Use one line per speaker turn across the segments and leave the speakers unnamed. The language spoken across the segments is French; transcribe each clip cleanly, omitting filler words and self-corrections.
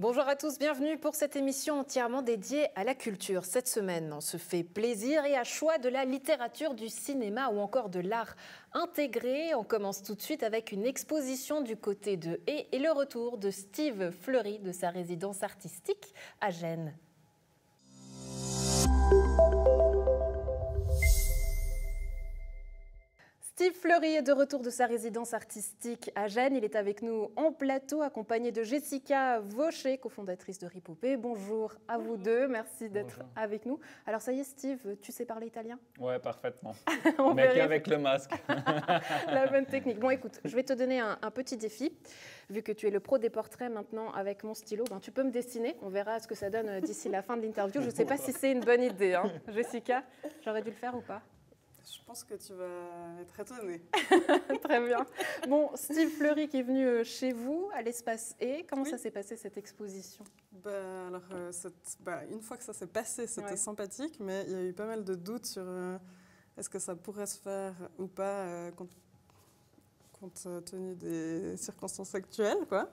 Bonjour à tous, bienvenue pour cette émission entièrement dédiée à la culture. Cette semaine, on se fait plaisir et à choix de la littérature, du cinéma ou encore de l'art intégré. On commence tout de suite avec une exposition du côté de Haye et le retour de Steve Fleury de sa résidence artistique à Gênes. Steve Fleury est de retour de sa résidence artistique à Gênes. Il est avec nous en plateau, accompagné de Jessica Vaucher, cofondatrice de Ripopé. Bonjour à vous deux, merci d'être avec nous. Alors ça y est Steve, tu sais parler italien?
Ouais, parfaitement. Mais qu'avec le masque.
La bonne technique. Bon écoute, je vais te donner un petit défi. Vu que tu es le pro des portraits maintenant avec mon stylo, tu peux me dessiner. On verra ce que ça donne d'ici la fin de l'interview. Je ne sais pas si c'est une bonne idée. Hein. Jessica, j'aurais dû le faire ou pas?
Je pense que tu vas être étonnée.
Très bien. Bon, Steve Fleury qui est venu chez vous à l'espace Haye. Comment ça s'est passé cette exposition?
Une fois que ça s'est passé, c'était sympathique, mais il y a eu pas mal de doutes sur est-ce que ça pourrait se faire ou pas compte tenu des circonstances actuelles, quoi.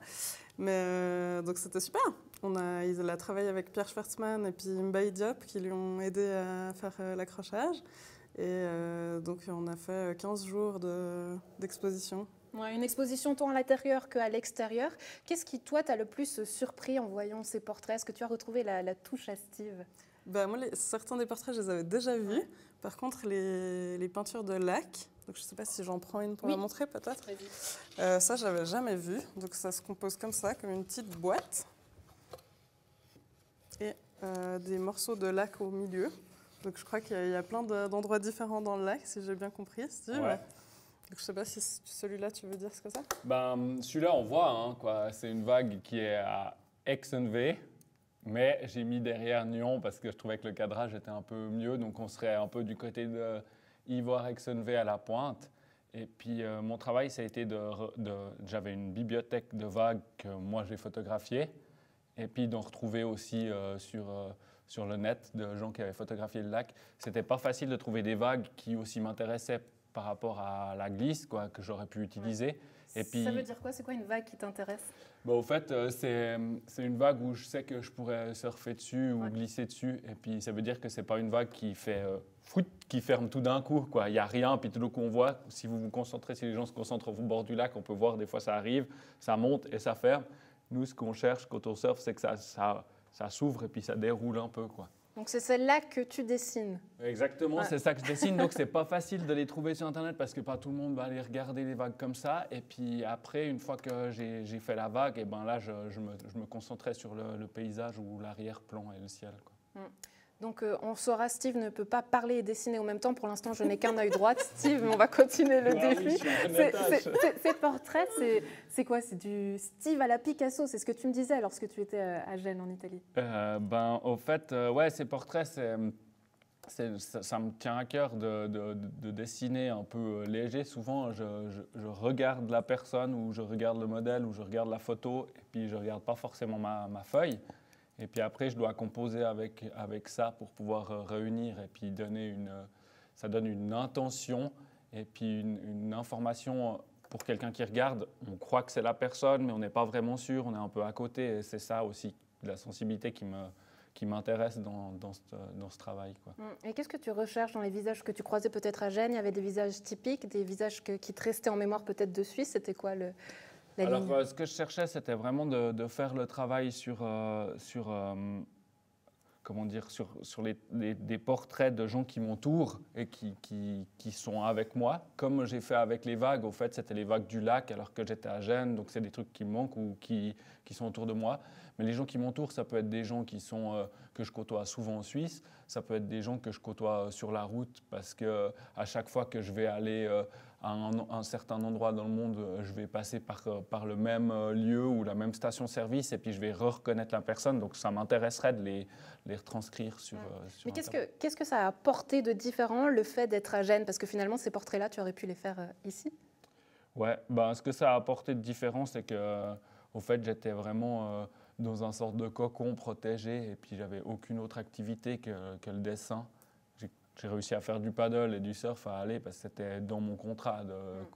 Mais donc c'était super. Il a travaillé avec Pierre Schwartzmann et puis Mbaye Diop qui lui ont aidé à faire l'accrochage. Et donc, on a fait 15 jours d'exposition.
Ouais, une exposition tant à l'intérieur qu'à l'extérieur. Qu'est-ce qui, toi, t'a le plus surpris en voyant ces portraits? Est-ce que tu as retrouvé la touche à Steve?
Moi, certains des portraits, je les avais déjà vus. Par contre, les peintures de lac, donc je ne sais pas si j'en prends une pour la montrer, peut-être. Ça, je n'avais jamais vu. Donc, ça se compose comme ça, comme une petite boîte. Et des morceaux de lac au milieu. Donc je crois qu'il y a plein d'endroits différents dans le lac, si j'ai bien compris, Steve. Ouais. Donc, je ne sais pas si celui-là, tu veux dire ce que c'est?
Celui-là, on voit, quoi. C'est une vague qui est à Exenvey, mais j'ai mis derrière Nyon parce que je trouvais que le cadrage était un peu mieux. Donc on serait un peu du côté de Ivoire-Exenvey à la pointe. Et puis mon travail, ça a été j'avais une bibliothèque de vagues que moi j'ai photographiées. Et puis d'en retrouver aussi sur le net de gens qui avaient photographié le lac. C'était pas facile de trouver des vagues qui aussi m'intéressaient par rapport à la glisse, quoi, que j'aurais pu utiliser.
Et puis, ça veut dire quoi? C'est quoi une vague qui t'intéresse?
Au fait, c'est une vague où je sais que je pourrais surfer dessus ou glisser dessus. Et puis ça veut dire que c'est pas une vague qui fait qui ferme tout d'un coup, quoi. Il n'y a rien, puis tout d'un coup on voit, si vous vous concentrez, si les gens se concentrent au bord du lac, on peut voir des fois ça arrive, ça monte et ça ferme. Nous, ce qu'on cherche quand on surfe, c'est que ça s'ouvre et puis ça déroule un peu, quoi.
Donc c'est celle-là que tu dessines?
Exactement, c'est ça que je dessine. Donc c'est pas facile de les trouver sur Internet parce que pas tout le monde va aller regarder les vagues comme ça. Et puis après, une fois que j'ai fait la vague, et là, je me concentrais sur le paysage ou l'arrière-plan et le ciel, quoi.
Donc on saura, Steve ne peut pas parler et dessiner en même temps. Pour l'instant, je n'ai qu'un œil droit. Steve, on va continuer le défi. Ces portraits, c'est quoi? C'est du Steve à la Picasso. C'est ce que tu me disais lorsque tu étais à Gênes, en Italie.
Au fait, ces portraits, ça me tient à cœur de dessiner un peu léger. Souvent, je regarde la personne ou je regarde le modèle ou je regarde la photo et puis je ne regarde pas forcément ma feuille. Et puis après, je dois composer avec ça pour pouvoir réunir et puis ça donne une intention et puis une information pour quelqu'un qui regarde. On croit que c'est la personne, mais on n'est pas vraiment sûr, on est un peu à côté. Et c'est ça aussi, la sensibilité qui m'intéresse dans ce travail, quoi.
Et qu'est-ce que tu recherches dans les visages que tu croisais peut-être à Gênes? Il y avait des visages typiques, des visages qui te restaient en mémoire peut-être de Suisse. C'était quoi
ce que je cherchais, c'était vraiment de faire le travail sur des portraits de gens qui m'entourent et qui sont avec moi. Comme j'ai fait avec les vagues, au fait, c'était les vagues du lac alors que j'étais à Gênes, donc c'est des trucs qui me manquent ou qui sont autour de moi. Mais les gens qui m'entourent, ça peut être des gens que je côtoie souvent en Suisse, ça peut être des gens que je côtoie sur la route parce qu'à chaque fois que je vais aller à un certain endroit dans le monde, je vais passer par le même lieu ou la même station-service et puis je vais reconnaître la personne. Donc ça m'intéresserait de les retranscrire sur
Mais qu'est-ce que ça a apporté de différent, le fait d'être à Gênes? Parce que finalement, ces portraits-là, tu aurais pu les faire ici?
Ouais, ce que ça a apporté de différent, c'est qu'au fait, j'étais vraiment dans un sorte de cocon protégé et puis j'avais aucune autre activité que le dessin. J'ai réussi à faire du paddle et du surf à aller parce que c'était dans mon contrat,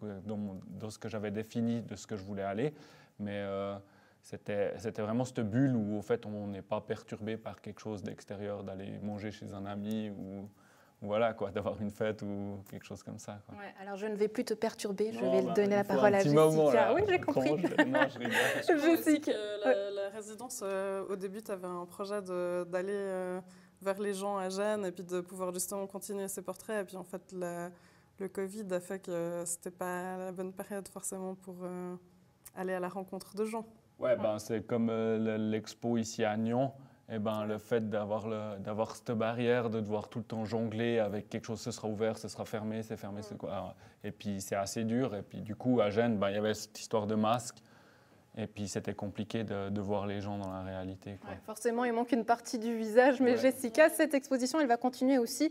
dans ce que j'avais défini de ce que je voulais aller. Mais c'était vraiment cette bulle où, au fait, on n'est pas perturbé par quelque chose d'extérieur, d'aller manger chez un ami ou voilà, quoi, d'avoir une fête ou quelque chose comme ça. Quoi.
Ouais, alors, je ne vais plus te perturber, je
Non,
vais donner la parole à Jessica.
Moment, là,
oui, j'ai compris.
Non, je rigole.
Jessica, la résidence, au début, tu avais un projet d'aller vers les gens à Gênes et puis de pouvoir justement continuer ces portraits. Et puis en fait, le Covid a fait que c'était pas la bonne période forcément pour aller à la rencontre de gens.
Ouais, ben, c'est comme l'expo ici à Nyon. Eh ben, le fait d'avoir cette barrière, de devoir tout le temps jongler avec quelque chose, ce sera ouvert, ce sera fermé, c'est fermé, c'est quoi. Et puis c'est assez dur. Et puis du coup, à Gênes, ben, il y avait cette histoire de masque. Et puis c'était compliqué de voir les gens dans la réalité. Quoi.
Ouais, forcément, il manque une partie du visage. Mais Jessica, cette exposition, elle va continuer aussi.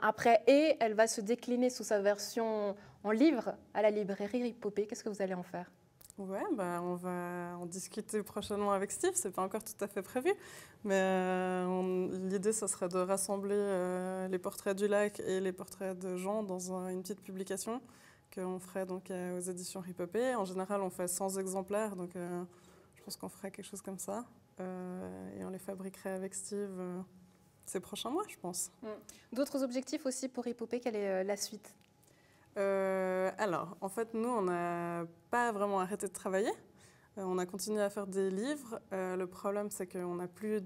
Après, et elle va se décliner sous sa version en livre à la librairie Ripopé. Qu'est-ce que vous allez en faire ?
Ouais, on va en discuter prochainement avec Steve, c'est pas encore tout à fait prévu, mais l'idée, ce serait de rassembler les portraits du lac et les portraits de gens dans une petite publication qu'on ferait donc aux éditions Ripopé. En général, on fait 100 exemplaires, donc je pense qu'on ferait quelque chose comme ça, et on les fabriquerait avec Steve ces prochains mois, je pense.
D'autres objectifs aussi pour Ripopé, quelle est la suite ?
Alors, en fait, nous, on n'a pas vraiment arrêté de travailler. On a continué à faire des livres. Le problème, c'est qu'on n'a plus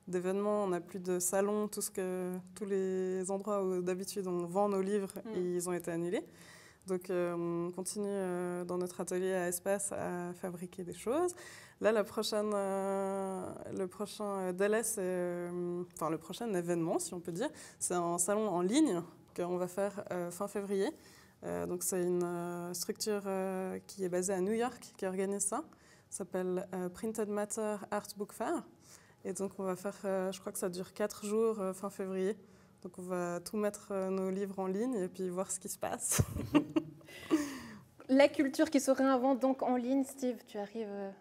d'événements, on n'a plus de salons. Tous les endroits où d'habitude on vend nos livres, ils ont été annulés. Donc, on continue dans notre atelier à Espace à fabriquer des choses. Là, le prochain délai, le prochain événement, si on peut dire, c'est un salon en ligne qu'on va faire fin février. Donc c'est une structure qui est basée à New York qui organise ça. Ça s'appelle Printed Matter Art Book Fair. Et donc on va faire, je crois que ça dure 4 jours fin février. Donc on va tout mettre nos livres en ligne et puis voir ce qui se passe.
La culture qui se réinvente donc en ligne, Steve, tu arrives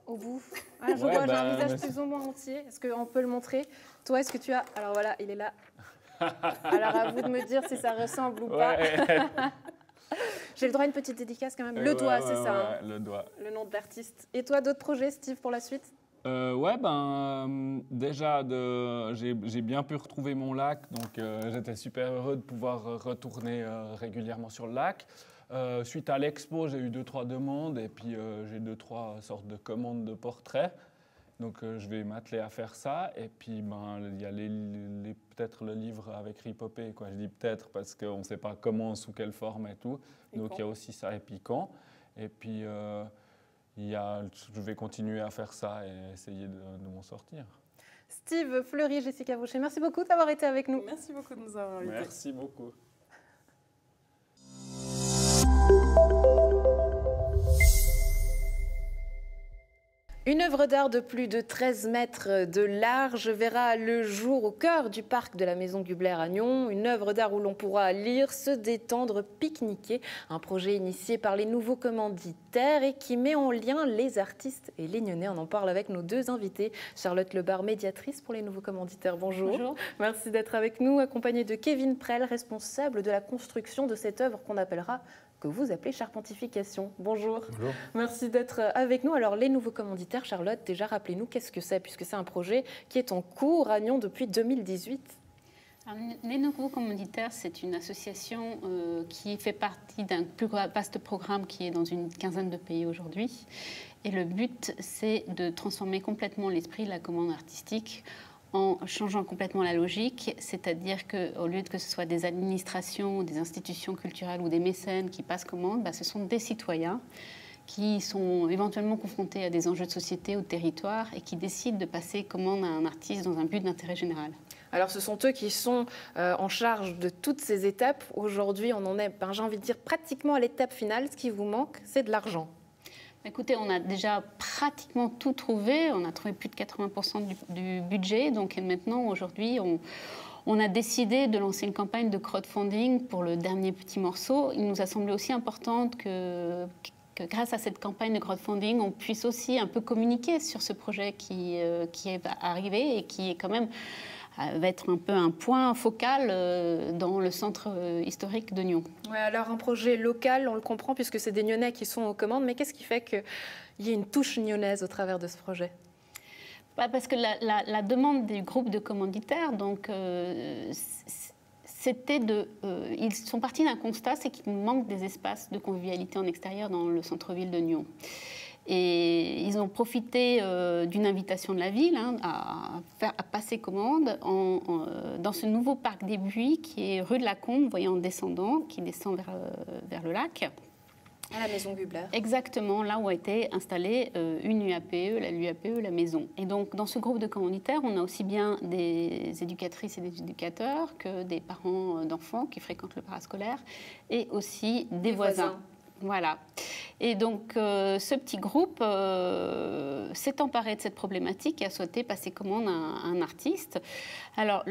au bout. Ah, je vois, j'ai un visage plus ou moins entier. Est-ce qu'on peut le montrer ? Toi, est-ce que tu as... Alors voilà, il est là. Alors à vous de me dire si ça ressemble ou pas. J'ai le droit à une petite dédicace quand même. Le doigt, c'est ça. Hein,
le doigt.
Le nom de l'artiste. Et toi, d'autres projets, Steve, pour la suite ?
Déjà, j'ai bien pu retrouver mon lac, donc j'étais super heureux de pouvoir retourner régulièrement sur le lac. Suite à l'expo, j'ai eu 2-3 demandes et puis j'ai 2-3 sortes de commandes de portraits. Donc je vais m'atteler à faire ça. Et puis il y a peut-être le livre avec Ripopé, quoi. Je dis peut-être parce qu'on ne sait pas comment, sous quelle forme et tout. Donc il y a aussi ça et piquant. Et puis je vais continuer à faire ça et essayer de m'en sortir.
Steve Fleury, Jessica Vaucher, merci beaucoup d'avoir été avec nous.
Merci beaucoup de nous avoir invités.
Merci beaucoup.
Une œuvre d'art de plus de 13 mètres de large verra le jour au cœur du parc de la Maison Gubler à Nyon. Une œuvre d'art où l'on pourra lire, se détendre, pique-niquer. Un projet initié par les nouveaux commanditaires et qui met en lien les artistes et les Nyonnais. On en parle avec nos deux invités. Charlotte Lebar, médiatrice pour les nouveaux commanditaires. Bonjour.
Bonjour.
Merci d'être avec nous, accompagnée de Kevin Prel, responsable de la construction de cette œuvre qu'on appellera que vous appelez charpentification. Bonjour.
Bonjour.
Merci d'être avec nous. Alors, les nouveaux commanditaires, Charlotte, déjà rappelez-nous qu'est-ce que c'est, puisque c'est un projet qui est en cours à Nyon depuis 2018.
Alors, les nouveaux commanditaires, c'est une association qui fait partie d'un plus vaste programme qui est dans une quinzaine de pays aujourd'hui. Et le but, c'est de transformer complètement l'esprit de la commande artistique en changeant complètement la logique, c'est-à-dire qu'au lieu que ce soit des administrations, des institutions culturelles ou des mécènes qui passent commande, ce sont des citoyens qui sont éventuellement confrontés à des enjeux de société ou de territoire et qui décident de passer commande à un artiste dans un but d'intérêt général.
Alors ce sont eux qui sont en charge de toutes ces étapes. Aujourd'hui, on en est, j'ai envie de dire, pratiquement à l'étape finale. Ce qui vous manque, c'est de l'argent.
Écoutez, on a déjà pratiquement tout trouvé. On a trouvé plus de 80% du budget. Donc maintenant, aujourd'hui, on a décidé de lancer une campagne de crowdfunding pour le dernier petit morceau. Il nous a semblé aussi important que grâce à cette campagne de crowdfunding, on puisse aussi un peu communiquer sur ce projet qui est arrivé et qui est quand même va être un peu un point focal dans le centre historique de Nyon.
Ouais, alors un projet local, on le comprend puisque c'est des Nyonnais qui sont aux commandes, mais qu'est-ce qui fait qu'il y ait une touche nyonnaise au travers de ce projet?
Parce que la demande du groupe de commanditaires, donc, c'était ils sont partis d'un constat, c'est qu'il manque des espaces de convivialité en extérieur dans le centre-ville de Nyon. Et ils ont profité d'une invitation de la ville à passer commande dans ce nouveau parc des Buis qui est rue de la Combe, vous voyez en descendant, qui descend vers le lac.
À la maison Gubler.
Exactement, là où a été installée une UAPE, l'UAPE, la maison. Et donc, dans ce groupe de commanditaires, on a aussi bien des éducatrices et des éducateurs que des parents d'enfants qui fréquentent le parascolaire et aussi des voisins. Voilà. Et donc, ce petit groupe s'est emparé de cette problématique et a souhaité passer commande à un artiste. Alors,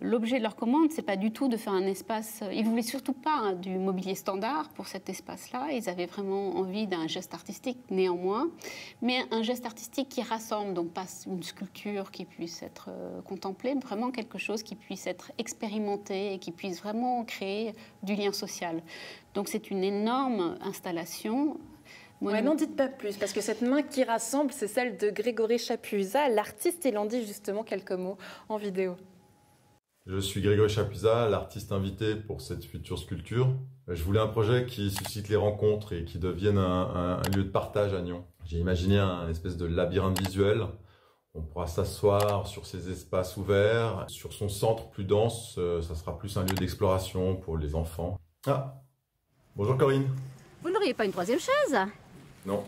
l'objet de leur commande, c'est pas du tout de faire un espace... Ils ne voulaient surtout pas du mobilier standard pour cet espace-là. Ils avaient vraiment envie d'un geste artistique, néanmoins. Mais un geste artistique qui rassemble, donc pas une sculpture qui puisse être contemplée, mais vraiment quelque chose qui puisse être expérimenté et qui puisse vraiment créer du lien social. Donc, c'est une énorme installation.
Ouais, n'en dites pas plus, parce que cette main qui rassemble, c'est celle de Grégory Chapuzat. L'artiste, il en dit justement quelques mots en vidéo.
Je suis Grégory Chapuzat, l'artiste invité pour cette future sculpture. Je voulais un projet qui suscite les rencontres et qui devienne un lieu de partage à Nyon. J'ai imaginé un espèce de labyrinthe visuel. On pourra s'asseoir sur ces espaces ouverts. Sur son centre plus dense, ça sera plus un lieu d'exploration pour les enfants. Ah, bonjour Corinne.
Vous n'auriez pas une troisième chaise?
Non.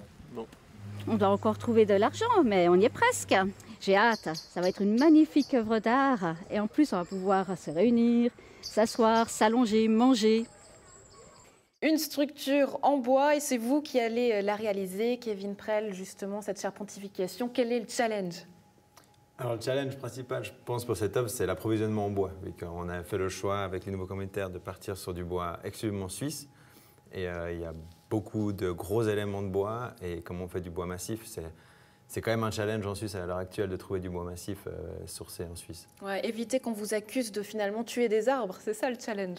On doit encore trouver de l'argent, mais on y est presque. J'ai hâte, ça va être une magnifique œuvre d'art. Et en plus, on va pouvoir se réunir, s'asseoir, s'allonger, manger.
Une structure en bois et c'est vous qui allez la réaliser, Kevin Prell, justement, cette serpentification. Quel est le challenge?
Alors le challenge principal, je pense, pour cette œuvre, c'est l'approvisionnement en bois. On a fait le choix, avec les nouveaux commanditaires, de partir sur du bois exclusivement suisse. Et il y a beaucoup de gros éléments de bois. Et comme on fait du bois massif, c'est quand même un challenge en Suisse à l'heure actuelle de trouver du bois massif sourcé en Suisse.
Ouais, éviter qu'on vous accuse de finalement tuer des arbres, c'est ça le challenge?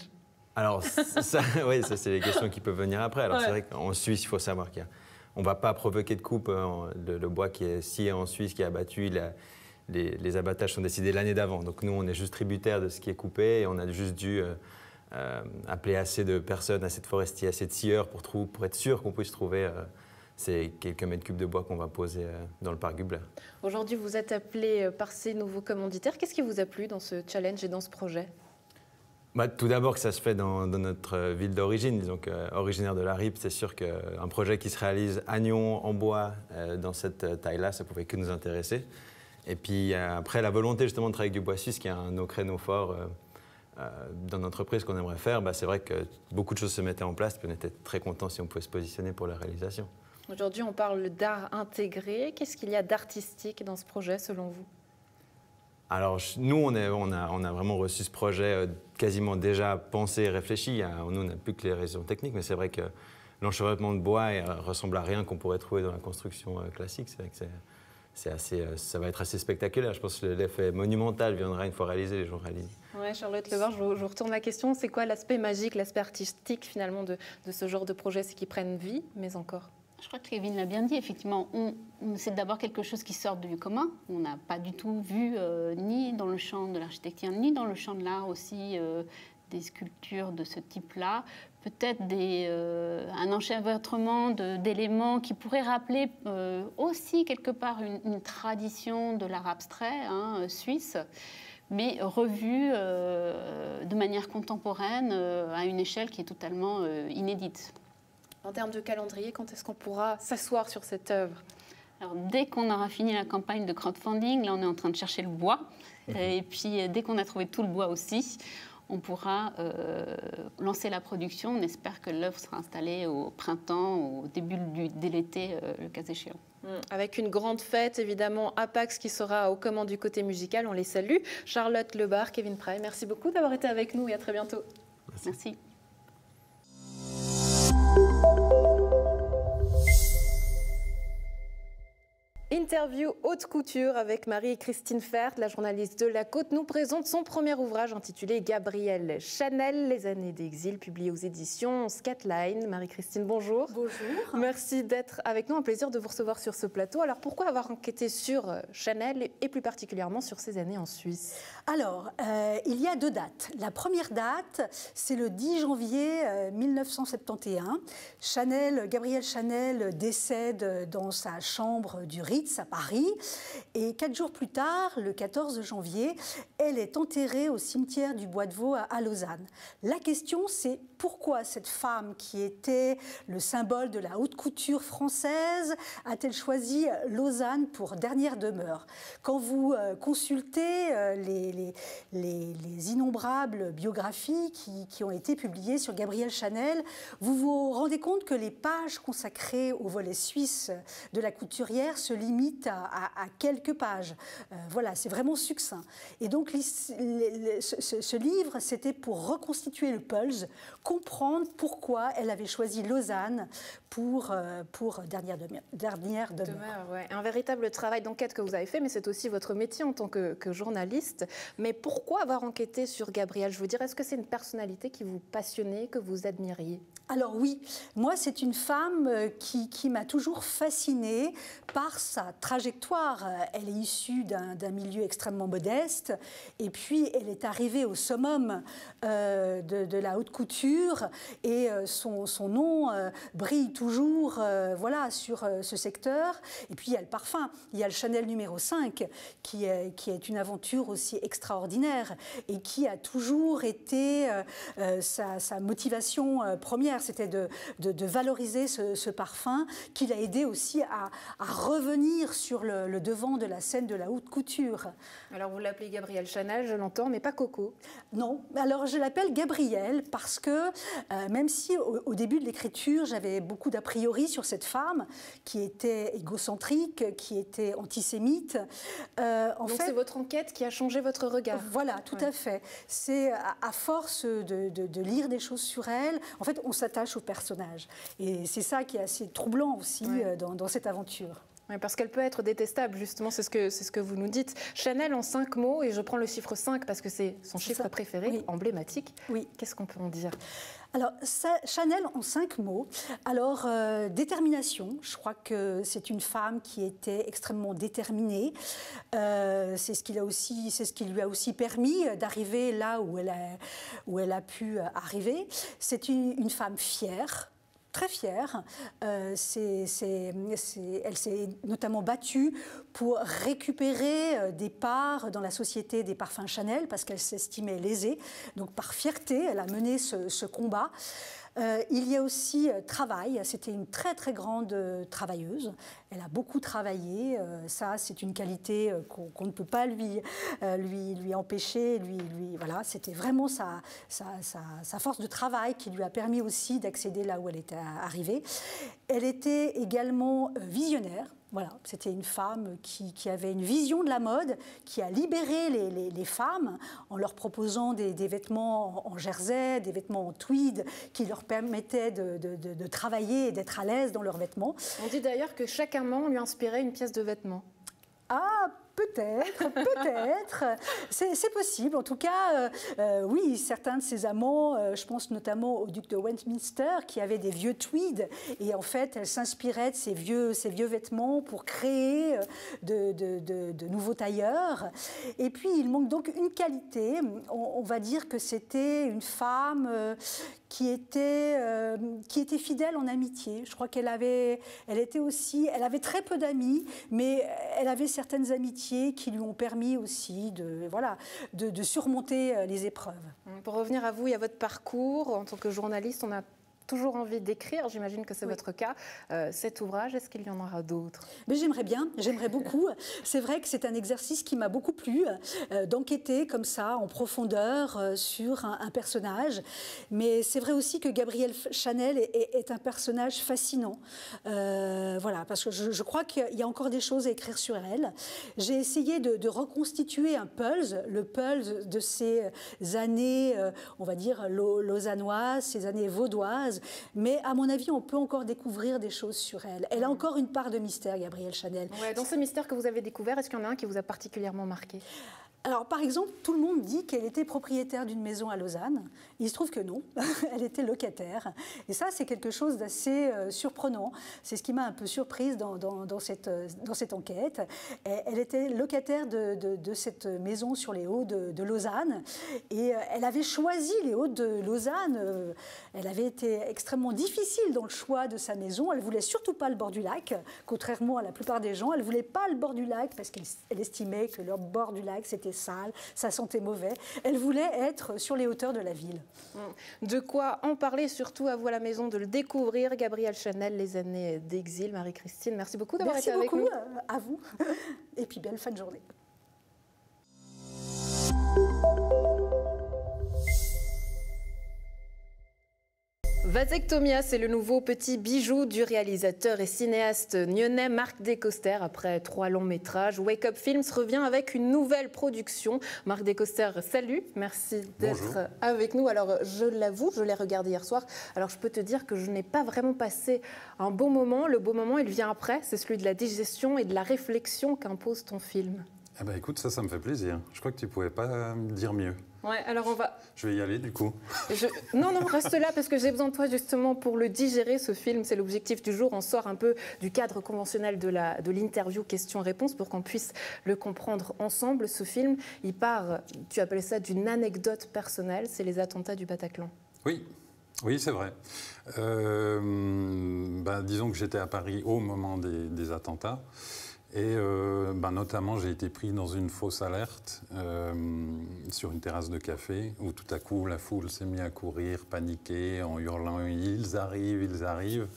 Alors, ça, oui, ça c'est les questions qui peuvent venir après. Alors, c'est vrai qu'en Suisse, il faut savoir qu'on ne va pas provoquer de coupe. Le bois qui est scié en Suisse, qui est abattu, les abattages sont décidés l'année d'avant. Donc, nous, on est juste tributaire de ce qui est coupé et on a juste dû appeler assez de personnes, assez de forestiers, assez de scieurs pour être sûr qu'on puisse trouver ces quelques mètres cubes de bois qu'on va poser dans le parc Gubler.
Aujourd'hui, vous êtes appelé par ces nouveaux commanditaires. Qu'est-ce qui vous a plu dans ce challenge et dans ce projet?
Tout d'abord que ça se fait dans notre ville d'origine, disons originaire de la Rippe, c'est sûr qu'un projet qui se réalise à Nyon, en bois, dans cette taille-là, ça ne pouvait que nous intéresser. Et puis après, la volonté justement de travailler avec du bois suisse, qui est un de nos créneaux forts dans l'entreprise qu'on aimerait faire, c'est vrai que beaucoup de choses se mettaient en place, puis on était très contents si on pouvait se positionner pour la réalisation.
Aujourd'hui, on parle d'art intégré. Qu'est-ce qu'il y a d'artistique dans ce projet, selon vous?
Alors, nous, on a vraiment reçu ce projet quasiment déjà pensé et réfléchi. Nous, on n'a plus que les raisons techniques, mais c'est vrai que l'enchevêtrement de bois ressemble à rien qu'on pourrait trouver dans la construction classique. C'est vrai que ça va être assez spectaculaire. Je pense que l'effet monumental viendra une fois réalisé, les gens réalisent.
Oui, Charlotte Lebar, je vous retourne la question. C'est quoi l'aspect magique, l'aspect artistique finalement de ce genre de projet? C'est qu'ils prennent vie, mais encore.
Je crois que Kevin l'a bien dit, effectivement, c'est d'abord quelque chose qui sort du commun. On n'a pas du tout vu, ni dans le champ de l'architecture, ni dans le champ de l'art aussi, des sculptures de ce type-là. Peut-être un enchevêtrement d'éléments qui pourraient rappeler aussi quelque part une tradition de l'art abstrait suisse, mais revu de manière contemporaine à une échelle qui est totalement inédite.
En termes de calendrier, quand est-ce qu'on pourra s'asseoir sur cette œuvre?
Alors, dès qu'on aura fini la campagne de crowdfunding, là on est en train de chercher le bois. Et puis dès qu'on a trouvé tout le bois aussi, on pourra lancer la production. On espère que l'œuvre sera installée au printemps, au début de l'été, le cas échéant.
Avec une grande fête, évidemment, Apax qui sera aux commandes du côté musical. On les salue. Charlotte Lebar, Kevin Prell, merci beaucoup d'avoir été avec nous et à très bientôt.
Merci.
Interview haute couture avec Marie-Christine Fert, la journaliste de La Côte, nous présente son premier ouvrage intitulé Gabrielle Chanel, les années d'exil, publié aux éditions Scatline. Marie-Christine, bonjour.
Bonjour.
Merci d'être avec nous, un plaisir de vous recevoir sur ce plateau. Alors pourquoi avoir enquêté sur Chanel et plus particulièrement sur ses années en Suisse?
Alors, il y a 2 dates. La première date, c'est le 10 janvier 1971. Gabrielle Chanel décède dans sa chambre du Ritz à Paris. Et 4 jours plus tard, le 14 janvier, elle est enterrée au cimetière du Bois de Vaux à Lausanne. La question, c'est pourquoi cette femme qui était le symbole de la haute couture française a-t-elle choisi Lausanne pour dernière demeure? Quand vous consultez les innombrables biographies qui ont été publiées sur Gabrielle Chanel, vous vous rendez compte que les pages consacrées au volet suisse de la couturière se limitent à quelques pages. Voilà, c'est vraiment succinct. Et donc, ce livre, c'était pour reconstituer le pulse, comprendre pourquoi elle avait choisi Lausanne pour dernière demeure.
Ouais. Un véritable travail d'enquête que vous avez fait, mais c'est aussi votre métier en tant que journaliste. Mais pourquoi avoir enquêté sur Gabrielle? Je veux dire, est-ce que c'est une personnalité qui vous passionnait, que vous admiriez?
Alors oui, moi c'est une femme qui m'a toujours fascinée par sa trajectoire. Elle est issue d'un milieu extrêmement modeste et puis elle est arrivée au summum de la haute couture et son nom brille toujours sur ce secteur. Et puis il y a le parfum, il y a le Chanel numéro 5 qui est une aventure aussi extraordinaire et qui a toujours été sa motivation première. C'était de valoriser ce parfum qui l'a aidé aussi à revenir sur le devant de la scène de la haute couture.
Alors vous l'appelez Gabrielle Chanel, je l'entends, mais pas Coco.
Non, alors je l'appelle Gabrielle parce que même si au début de l'écriture j'avais beaucoup d'a priori sur cette femme qui était égocentrique, qui était antisémite.
Donc c'est votre enquête qui a changé votre regard.
Voilà, tout à fait. C'est à force de lire des choses sur elle, en fait on s'attache au personnage. Et c'est ça qui est assez troublant aussi dans cette aventure.
Oui, parce qu'elle peut être détestable, justement, c'est ce que vous nous dites. Chanel en 5 mots, et je prends le chiffre 5 parce que c'est son chiffre préféré, emblématique.
Oui.
Qu'est-ce qu'on peut en dire?
Alors, Chanel en 5 mots. Alors, détermination, je crois que c'est une femme qui était extrêmement déterminée. C'est ce qui lui a aussi permis d'arriver là où elle a pu arriver. C'est une femme fière. Très fière. Elle s'est notamment battue pour récupérer des parts dans la société des parfums Chanel parce qu'elle s'estimait lésée. Donc par fierté, elle a mené ce combat. Il y a aussi travail. C'était une très très grande travailleuse. Elle a beaucoup travaillé. Ça, c'est une qualité qu'on ne peut pas lui empêcher. Voilà, c'était vraiment sa force de travail qui lui a permis aussi d'accéder là où elle était arrivée. Elle était également visionnaire. Voilà, c'était une femme qui avait une vision de la mode, qui a libéré les femmes en leur proposant des vêtements en jersey, des vêtements en tweed, qui leur permettaient de travailler et d'être à l'aise dans leurs vêtements.
On dit d'ailleurs que chaque amant lui inspirait une pièce de vêtement.
Ah, peut-être. C'est possible. En tout cas, oui, certains de ses amants, je pense notamment au duc de Westminster, qui avait des vieux tweeds, et en fait, elle s'inspirait de ces vieux vêtements pour créer de nouveaux tailleurs. Et puis, il manque donc une qualité. On va dire que c'était une femme qui était fidèle en amitié. Je crois elle avait très peu d'amis, mais elle avait certaines amitiés qui lui ont permis aussi de surmonter les épreuves.
Pour revenir à vous et à votre parcours, en tant que journaliste, on a toujours envie d'écrire, j'imagine que c'est votre cas, cet ouvrage. Est-ce qu'il y en aura d'autres?
Mais j'aimerais bien, j'aimerais beaucoup. C'est vrai que c'est un exercice qui m'a beaucoup plu, d'enquêter comme ça, en profondeur, sur un personnage. Mais c'est vrai aussi que Gabrielle Chanel est un personnage fascinant. Voilà, parce que je crois qu'il y a encore des choses à écrire sur elle. J'ai essayé de reconstituer un pulse, le pulse de ces années, on va dire, lausannoises, ces années vaudoises, choses. Mais à mon avis, on peut encore découvrir des choses sur elle. Elle a encore une part de mystère, Gabrielle Chanel.
Ouais, dans ce mystère que vous avez découvert, est-ce qu'il y en a un qui vous a particulièrement marqué ?
Alors, par exemple, tout le monde dit qu'elle était propriétaire d'une maison à Lausanne. Il se trouve que non, elle était locataire. Et ça, c'est quelque chose d'assez surprenant. C'est ce qui m'a un peu surprise dans cette enquête. Elle était locataire de cette maison sur les Hauts de Lausanne. Et elle avait choisi les Hauts de Lausanne. Elle avait été extrêmement difficile dans le choix de sa maison. Elle ne voulait surtout pas le bord du lac, contrairement à la plupart des gens. Elle ne voulait pas le bord du lac parce qu'elle estimait que le bord du lac, c'était sale, ça sentait mauvais. Elle voulait être sur les hauteurs de la ville.
De quoi en parler, surtout à vous à la maison, de le découvrir. Gabrielle Chanel, les années d'exil. Marie-Christine, merci beaucoup d'avoir été avec nous.
Merci beaucoup à vous. Et puis belle fin de journée.
Vasectomia, c'est le nouveau petit bijou du réalisateur et cinéaste nyonnais Marc Descoster. Après 3 longs métrages, Wake Up Films revient avec une nouvelle production. Marc Descoster, salut, merci d'être avec nous. Alors, je l'avoue, je l'ai regardé hier soir. Alors, je peux te dire que je n'ai pas vraiment passé un bon moment. Le beau moment, il vient après. C'est celui de la digestion et de la réflexion qu'impose ton film.
Eh ben, écoute, ça me fait plaisir. Je crois que tu ne pouvais pas me dire mieux.
Ouais, alors on va...
Je vais y aller, du coup.
Non, reste là, parce que j'ai besoin de toi, justement, pour le digérer, ce film. C'est l'objectif du jour. On sort un peu du cadre conventionnel de l'interview question-réponse pour qu'on puisse le comprendre ensemble. Ce film, il part, tu appelles ça, d'une anecdote personnelle. C'est les attentats du Bataclan.
Oui, c'est vrai. Disons que j'étais à Paris au moment des attentats. Et notamment, j'ai été pris dans une fausse alerte sur une terrasse de café où tout à coup, la foule s'est mise à courir, paniquer, en hurlant « Ils arrivent, ils arrivent ».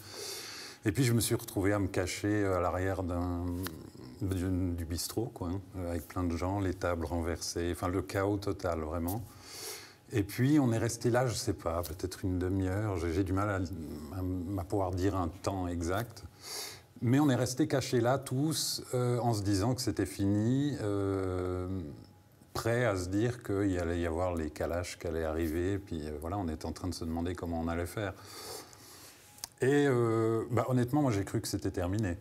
Et puis, je me suis retrouvé à me cacher à l'arrière du bistrot, quoi, avec plein de gens, les tables renversées, enfin le chaos total, vraiment. Et puis, on est resté là, je ne sais pas, peut-être une demi-heure. J'ai du mal à pouvoir dire un temps exact. Mais on est restés cachés là, tous, en se disant que c'était fini, prêts à se dire qu'il allait y avoir les Kalash qui allaient arriver. Puis voilà, on était en train de se demander comment on allait faire. Et honnêtement, moi, j'ai cru que c'était terminé.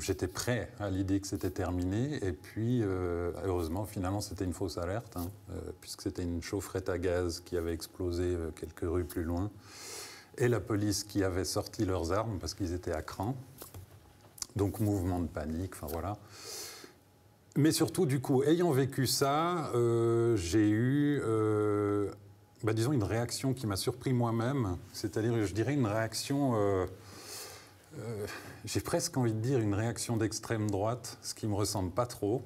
J'étais prêt à l'idée que c'était terminé. Et puis, heureusement, finalement, c'était une fausse alerte, puisque c'était une chaufferette à gaz qui avait explosé quelques rues plus loin. Et la police qui avait sorti leurs armes parce qu'ils étaient à cran. Donc, mouvement de panique, enfin voilà. Mais surtout, du coup, ayant vécu ça, j'ai eu, disons, une réaction qui m'a surpris moi-même. C'est-à-dire, je dirais, une réaction, j'ai presque envie de dire une réaction d'extrême droite, ce qui ne me ressemble pas trop,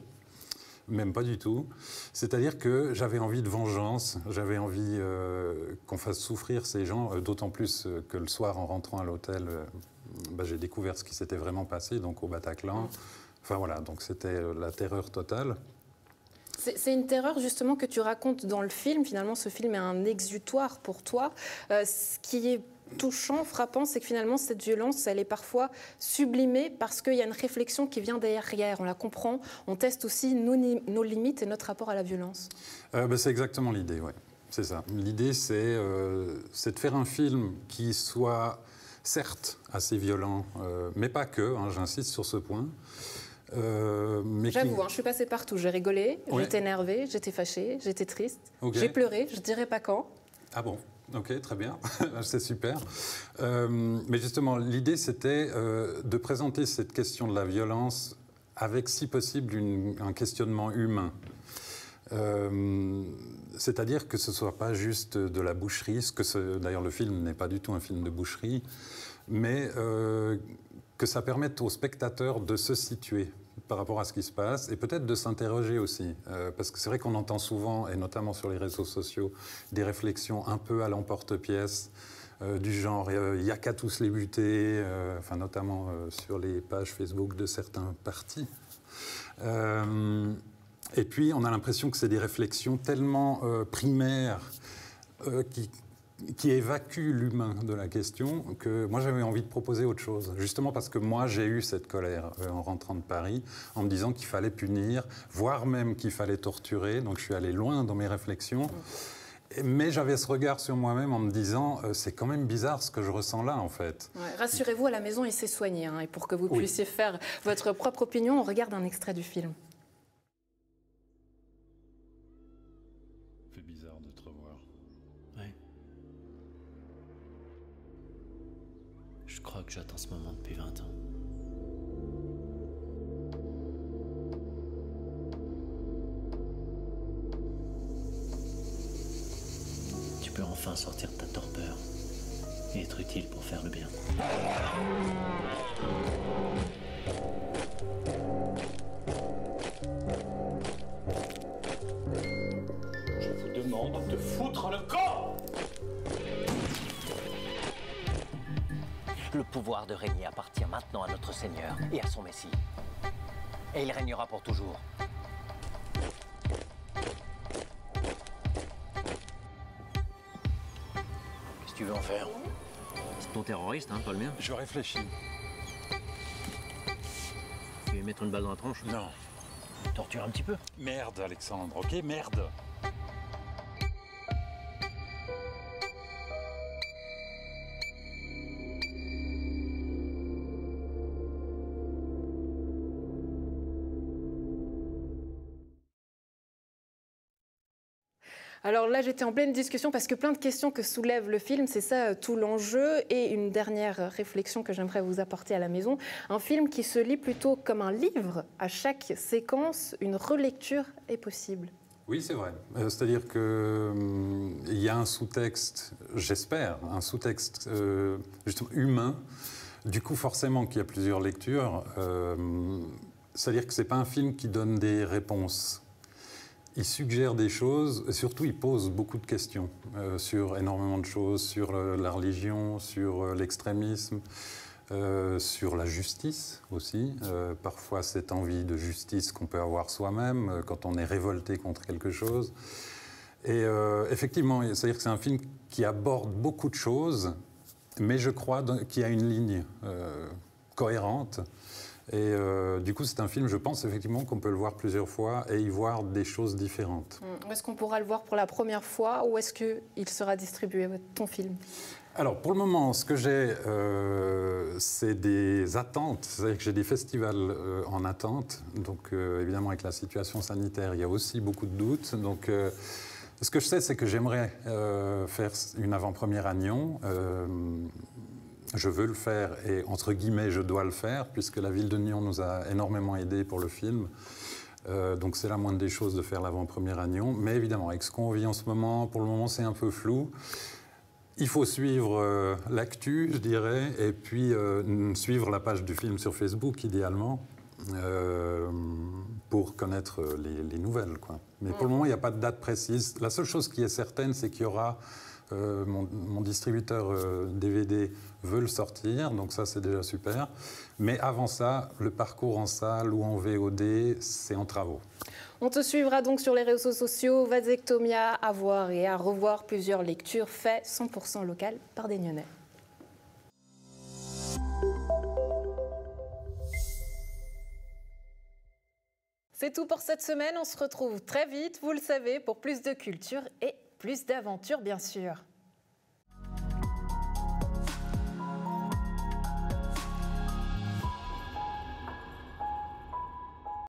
même pas du tout. C'est-à-dire que j'avais envie de vengeance, j'avais envie qu'on fasse souffrir ces gens, d'autant plus que le soir, en rentrant à l'hôtel, j'ai découvert ce qui s'était vraiment passé, donc au Bataclan. Enfin voilà, donc c'était la terreur totale.
C'est une terreur justement que tu racontes dans le film. Finalement, ce film est un exutoire pour toi. Ce qui est touchant, frappant, c'est que finalement, cette violence, elle est parfois sublimée parce qu'il y a une réflexion qui vient derrière. On la comprend, on teste aussi nos limites et notre rapport à la violence.
C'est exactement l'idée, oui. C'est ça. L'idée, c'est de faire un film qui soit... certes, assez violent, mais pas que, j'insiste sur ce point.
J'avoue, je suis passée partout. J'ai rigolé, j'étais énervée, j'étais fâchée, j'étais triste, j'ai pleuré, je ne dirai pas quand.
Ah bon, ok, très bien, c'est super. Mais justement, l'idée, c'était de présenter cette question de la violence avec, si possible, un questionnement humain. C'est-à-dire que ce ne soit pas juste de la boucherie, d'ailleurs le film n'est pas du tout un film de boucherie, mais que ça permette aux spectateurs de se situer par rapport à ce qui se passe et peut-être de s'interroger aussi. Parce que c'est vrai qu'on entend souvent, et notamment sur les réseaux sociaux, des réflexions un peu à l'emporte-pièce, du genre il n'y a qu'à tous les buter, notamment sur les pages Facebook de certains partis. Et puis, on a l'impression que c'est des réflexions tellement primaires qui évacuent l'humain de la question que moi, j'avais envie de proposer autre chose. Justement parce que moi, j'ai eu cette colère en rentrant de Paris, en me disant qu'il fallait punir, voire même qu'il fallait torturer. Donc, je suis allé loin dans mes réflexions. Mais j'avais ce regard sur moi-même en me disant, c'est quand même bizarre ce que je ressens là, en fait.
Ouais, rassurez-vous, à la maison, il s'est soigné. Hein, et pour que vous puissiez faire votre propre opinion, on regarde un extrait du film.
C'est bizarre de te revoir.
Oui. Je crois que j'attends ce moment depuis 20 ans. Tu peux enfin sortir de ta torpeur et être utile pour faire le bien.
Je vous demande de foutre le camp!
Le pouvoir de régner appartient maintenant à notre Seigneur et à son Messie. Et il régnera pour toujours. Qu'est-ce que tu veux en faire? C'est ton terroriste, hein, pas le mien.
Je réfléchis.
Tu veux lui mettre une balle dans la tronche?
Non.
Torture un petit peu.
Merde, Alexandre, ok, merde.
Alors là, j'étais en pleine discussion parce que plein de questions que soulève le film, c'est ça tout l'enjeu. Et une dernière réflexion que j'aimerais vous apporter à la maison. Un film qui se lit plutôt comme un livre. À chaque séquence, une relecture est possible.
Oui, c'est vrai. C'est-à-dire qu'il y a un sous-texte, j'espère, un sous-texte justement humain. Du coup, forcément qu'il y a plusieurs lectures. C'est-à-dire que ce n'est pas un film qui donne des réponses. Il suggère des choses, et surtout il pose beaucoup de questions sur énormément de choses, sur la religion, sur l'extrémisme, sur la justice aussi. Parfois cette envie de justice qu'on peut avoir soi-même quand on est révolté contre quelque chose. Et effectivement, c'est-à-dire que c'est un film qui aborde beaucoup de choses, mais je crois qu'il y a une ligne cohérente. Et du coup, c'est un film, je pense effectivement qu'on peut le voir plusieurs fois et y voir des choses différentes.
Est-ce qu'on pourra le voir pour la première fois ou est-ce qu'il sera distribué, ton film?
Alors, pour le moment, ce que j'ai, c'est des attentes. C'est-à-dire que j'ai des festivals en attente. Donc, évidemment, avec la situation sanitaire, il y a aussi beaucoup de doutes. Donc, ce que je sais, c'est que j'aimerais faire une avant-première à Nyon. Je veux le faire et, entre guillemets, je dois le faire, puisque la ville de Nyon nous a énormément aidés pour le film. Donc c'est la moindre des choses de faire l'avant-première à Nyon. Mais évidemment, avec ce qu'on vit en ce moment, pour le moment, c'est un peu flou. Il faut suivre l'actu, je dirais, et puis suivre la page du film sur Facebook, idéalement, pour connaître les nouvelles, quoi. Mais pour le moment, il n'y a pas de date précise. La seule chose qui est certaine, c'est qu'il y aura... mon distributeur DVD veut le sortir, donc ça c'est déjà super. Mais avant ça, le parcours en salle ou en VOD, c'est en travaux.
On te suivra donc sur les réseaux sociaux, Vasectomia, à voir et à revoir plusieurs lectures faites 100% locales par des Nyonnais. C'est tout pour cette semaine, on se retrouve très vite, vous le savez, pour plus de culture et plus d'aventures bien sûr.